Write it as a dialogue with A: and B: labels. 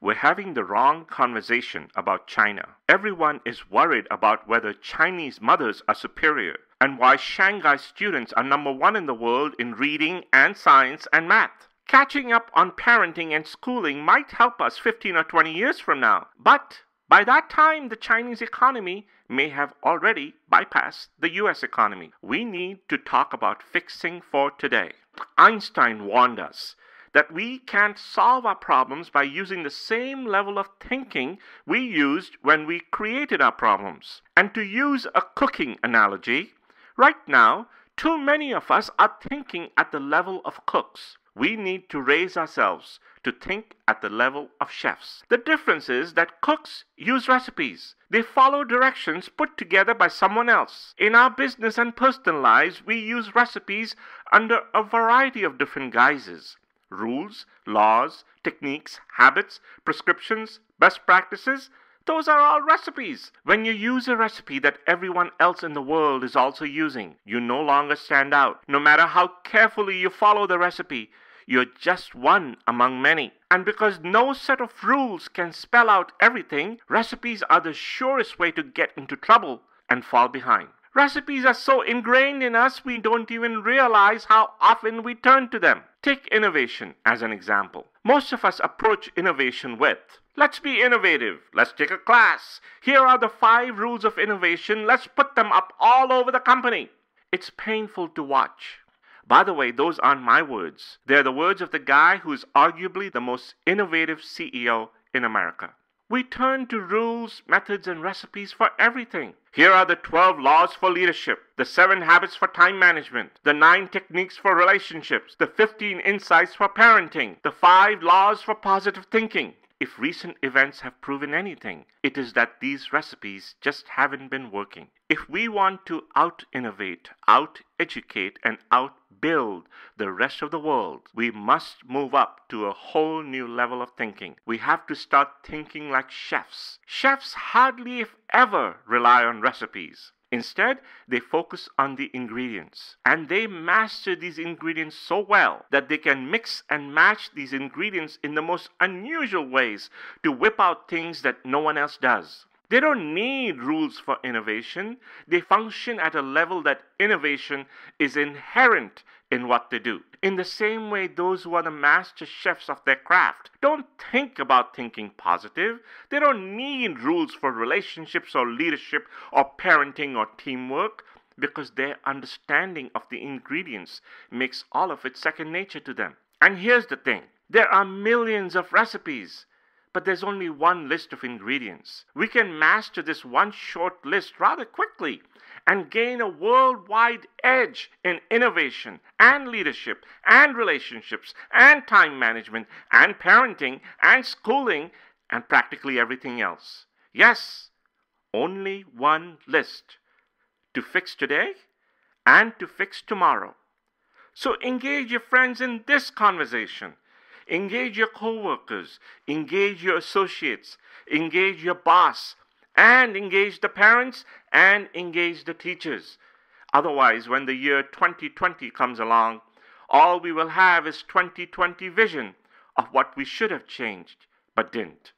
A: We're having the wrong conversation about China. Everyone is worried about whether Chinese mothers are superior and why Shanghai students are number one in the world in reading and science and math. Catching up on parenting and schooling might help us 15 or 20 years from now, but by that time, the Chinese economy may have already bypassed the US economy. We need to talk about fixing for today. Einstein warned us that we can't solve our problems by using the same level of thinking we used when we created our problems. And to use a cooking analogy, right now, too many of us are thinking at the level of cooks. We need to raise ourselves to think at the level of chefs. The difference is that cooks use recipes. They follow directions put together by someone else. In our business and personal lives, we use recipes under a variety of different guises. Rules, laws, techniques, habits, prescriptions, best practices, those are all recipes. When you use a recipe that everyone else in the world is also using, you no longer stand out. No matter how carefully you follow the recipe, you're just one among many. And because no set of rules can spell out everything, recipes are the surest way to get into trouble and fall behind. Recipes are so ingrained in us we don't even realize how often we turn to them. Take innovation as an example. Most of us approach innovation with, let's be innovative, let's take a class. Here are the 5 rules of innovation, let's put them up all over the company. It's painful to watch. By the way, those aren't my words. They're the words of the guy who is arguably the most innovative CEO in America. We turn to rules, methods, and recipes for everything. Here are the 12 laws for leadership, the 7 habits for time management, the 9 techniques for relationships, the 15 insights for parenting, the 5 laws for positive thinking. If recent events have proven anything, it is that these recipes just haven't been working. If we want to out-innovate, out-educate, and out-build the rest of the world, we must move up to a whole new level of thinking. We have to start thinking like chefs. Chefs hardly, if ever, rely on recipes. Instead, they focus on the ingredients. And they master these ingredients so well that they can mix and match these ingredients in the most unusual ways to whip out things that no one else does. They don't need rules for innovation. They function at a level that innovation is inherent in what they do. In the same way, those who are the master chefs of their craft don't think about thinking positive. They don't need rules for relationships or leadership or parenting or teamwork because their understanding of the ingredients makes all of it second nature to them. And here's the thing. There are millions of recipes, but there's only one list of ingredients. We can master this one short list rather quickly and gain a worldwide edge in innovation and leadership and relationships and time management and parenting and schooling and practically everything else. Yes, only one list to fix today and to fix tomorrow. So engage your friends in this conversation. Engage your co-workers, engage your associates, engage your boss, and engage the parents, and engage the teachers. Otherwise, when the year 2020 comes along, all we will have is 2020 vision of what we should have changed, but didn't.